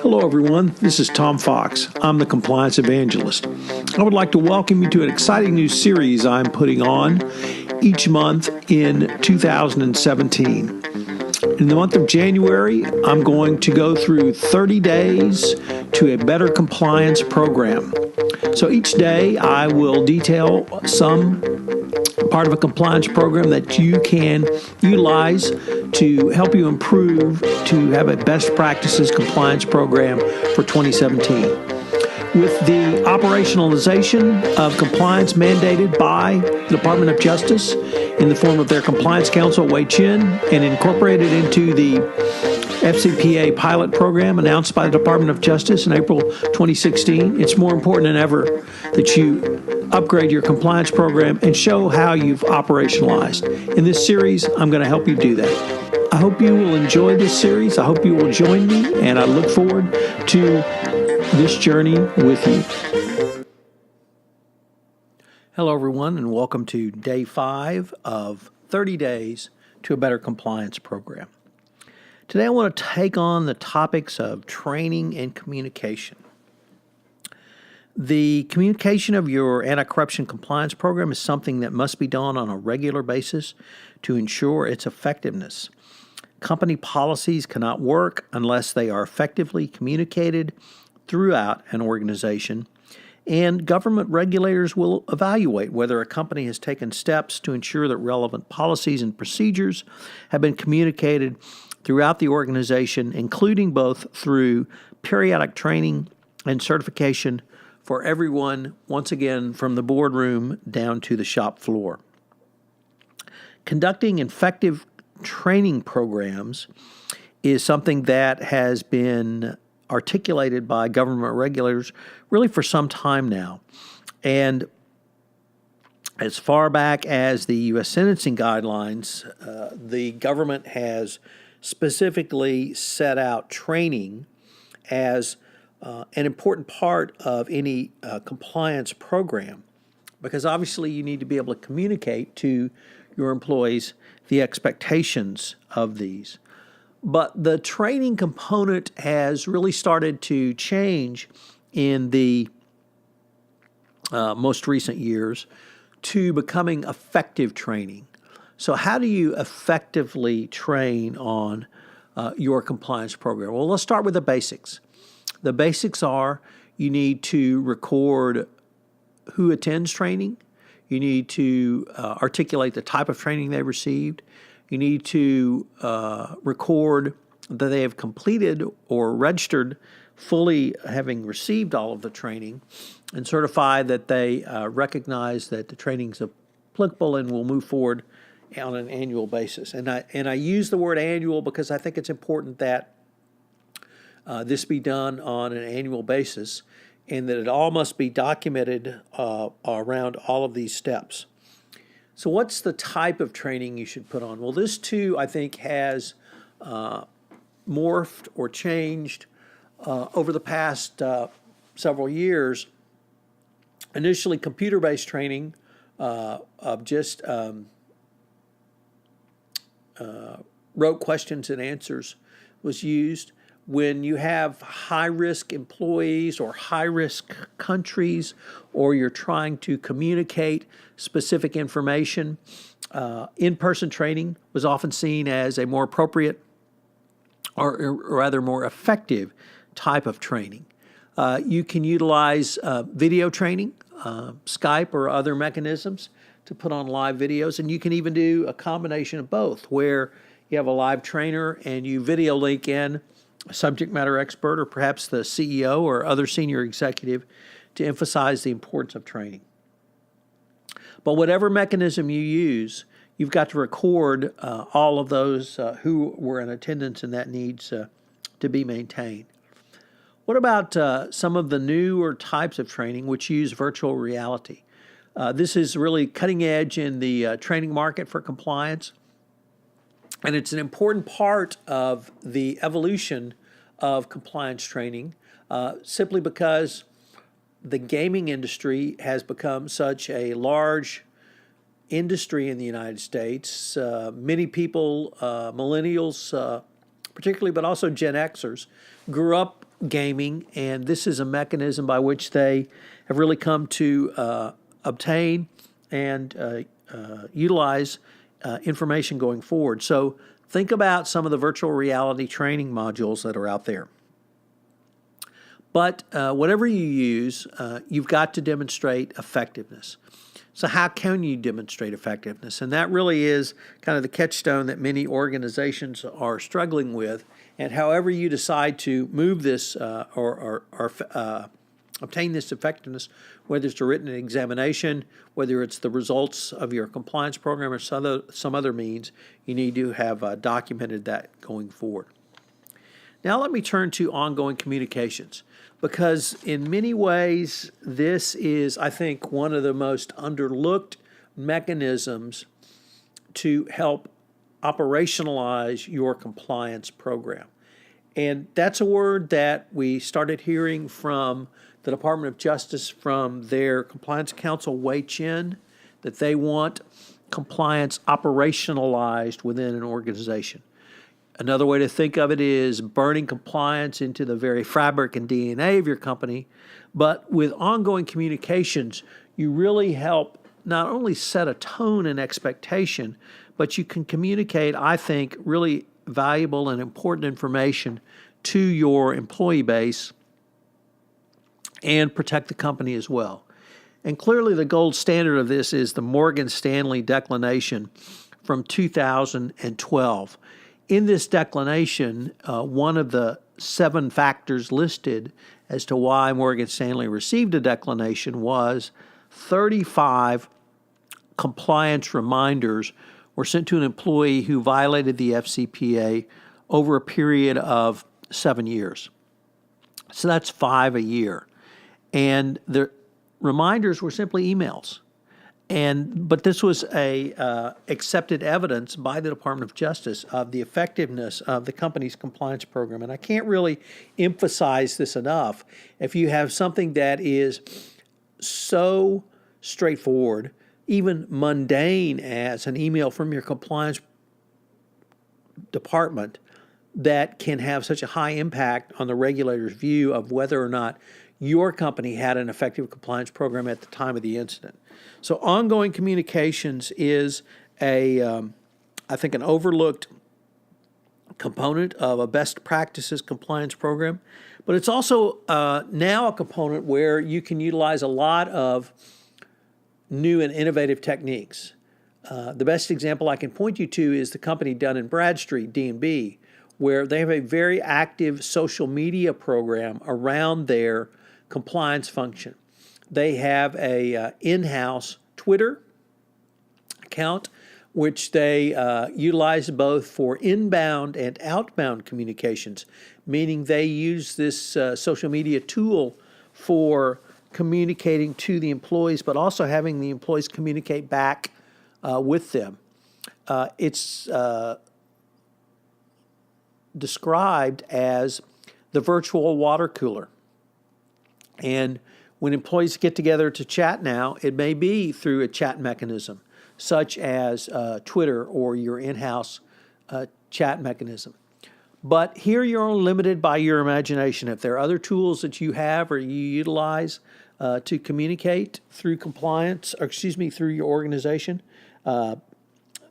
Hello, everyone. This is Tom Fox. I'm the Compliance Evangelist. I would like to welcome you to an exciting new series I'm putting on each month in 2017. In the month of January, I'm going to go through 30 days to a better compliance program. So each day I will detail some part of a compliance program that you can utilize to help you improve to have a best practices compliance program for 2017. With the operationalization of compliance mandated by the Department of Justice in the form of their Compliance Counsel, Wei Chin, and incorporated into the FCPA pilot program announced by the Department of Justice in April 2016, it's more important than ever that you upgrade your compliance program and show how you've operationalized. In this series, I'm going to help you do that. I hope you will enjoy this series. I hope you will join me, and I look forward to this journey with you. Hello, everyone, and welcome to Day 5 of 30 Days to a Better Compliance Program. Today I want to take on the topics of training and communication. The communication of your anti-corruption compliance program is something that must be done on a regular basis to ensure its effectiveness. Company policies cannot work unless they are effectively communicated throughout an organization, and government regulators will evaluate whether a company has taken steps to ensure that relevant policies and procedures have been communicated throughout the organization, including both through periodic training and certification for everyone, once again, from the boardroom down to the shop floor. Conducting effective training programs is something that has been articulated by government regulators really for some time now. And as far back as the U.S. sentencing guidelines, the government has specifically set out training as an important part of any compliance program, because obviously you need to be able to communicate to your employees the expectations of these. But the training component has really started to change in the most recent years to becoming effective training. So how do you effectively train on your compliance program? Well, let's start with the basics. The basics are you need to record who attends training. You need to articulate the type of training they received. You need to record that they have completed or registered fully having received all of the training, and certify that they recognize that the training is applicable and will move forward on an annual basis. And I use the word annual because I think it's important that this be done on an annual basis, and that it all must be documented around all of these steps. So what's the type of training you should put on? Well, this too, I think, has morphed or changed over the past several years. Initially, computer-based training of just rote questions and answers was used. When you have high-risk employees or high-risk countries, or you're trying to communicate specific information, in-person training was often seen as a more appropriate or rather more effective type of training. You can utilize video training, Skype or other mechanisms to put on live videos, and you can even do a combination of both, where you have a live trainer and you video link in a subject matter expert or perhaps the CEO or other senior executive to emphasize the importance of training. But whatever mechanism you use, you've got to record all of those who were in attendance, and that needs to be maintained. What about some of the newer types of training which use virtual reality? This is really cutting edge in the training market for compliance. And it's an important part of the evolution of compliance training, simply because the gaming industry has become such a large industry in the United States. Many people, millennials, particularly, but also Gen Xers, grew up gaming, and this is a mechanism by which they have really come to obtain and utilize information going forward. So think about some of the virtual reality training modules that are out there. But whatever you use, you've got to demonstrate effectiveness. So how can you demonstrate effectiveness? And that really is kind of the catchstone that many organizations are struggling with. And however you decide to move this or obtain this effectiveness, whether it's a written examination, whether it's the results of your compliance program or some other means, you need to have documented that going forward. Now let me turn to ongoing communications, because in many ways this is, I think, one of the most underlooked mechanisms to help operationalize your compliance program. And that's a word that we started hearing from the Department of Justice, from their compliance counsel, Wei Chin, that they want compliance operationalized within an organization. Another way to think of it is burning compliance into the very fabric and DNA of your company. But with ongoing communications, you really help not only set a tone and expectation, but you can communicate, I think, really valuable and important information to your employee base and protect the company as well. And clearly the gold standard of this is the Morgan Stanley declination from 2012. In this declination, one of the 7 factors listed as to why Morgan Stanley received a declination was 35 compliance reminders were sent to an employee who violated the FCPA over a period of 7 years. So that's 5 a year. And the reminders were simply emails. But this was accepted evidence by the Department of Justice of the effectiveness of the company's compliance program. And I can't really emphasize this enough. If you have something that is so straightforward, even mundane as an email from your compliance department, that can have such a high impact on the regulator's view of whether or not your company had an effective compliance program at the time of the incident. So ongoing communications is I think, an overlooked component of a best practices compliance program, but it's also now a component where you can utilize a lot of new and innovative techniques. The best example I can point you to is the company Dun & Bradstreet, D&B, where they have a very active social media program around their compliance function. They have a in-house Twitter account, which they utilize both for inbound and outbound communications, meaning they use this social media tool for communicating to the employees, but also having the employees communicate back with them. It's described as the virtual water cooler. And when employees get together to chat now, it may be through a chat mechanism, such as Twitter or your in-house chat mechanism. But here you're only limited by your imagination. If there are other tools that you have or you utilize to communicate through compliance, through your organization,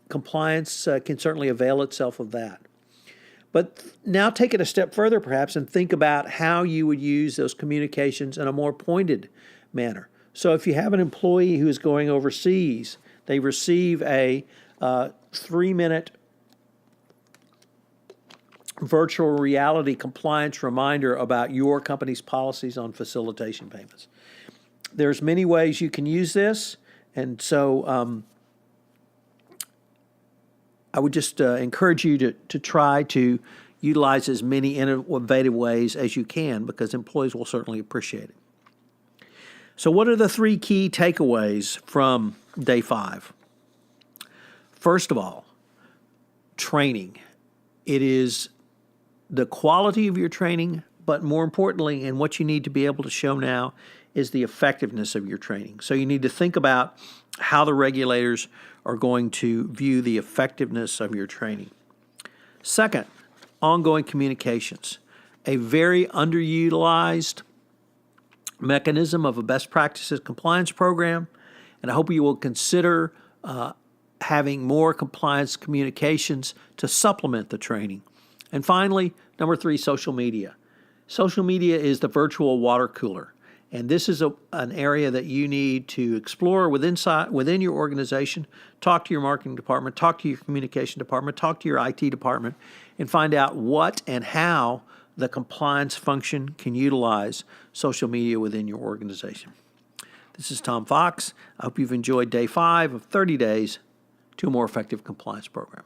compliance can certainly avail itself of that. But now take it a step further, perhaps, and think about how you would use those communications in a more pointed manner. So if you have an employee who is going overseas, they receive a 3-minute virtual reality compliance reminder about your company's policies on facilitation payments. There's many ways you can use this, and so I would just encourage you to try to utilize as many innovative ways as you can, because employees will certainly appreciate it. So what are the 3 key takeaways from day 5? First of all, training. It is the quality of your training, but more importantly, and what you need to be able to show now, is the effectiveness of your training. So you need to think about how the regulators are going to view the effectiveness of your training. Second, ongoing communications, a very underutilized mechanism of a best practices compliance program, and I hope you will consider having more compliance communications to supplement the training. And finally, number 3, social media. Social media is the virtual water cooler, and this is an area that you need to explore within your organization. Talk to your marketing department, talk to your communication department, talk to your IT department, and find out what and how the compliance function can utilize social media within your organization. This is Tom Fox. I hope you've enjoyed day 5 of 30 days to a more effective compliance program.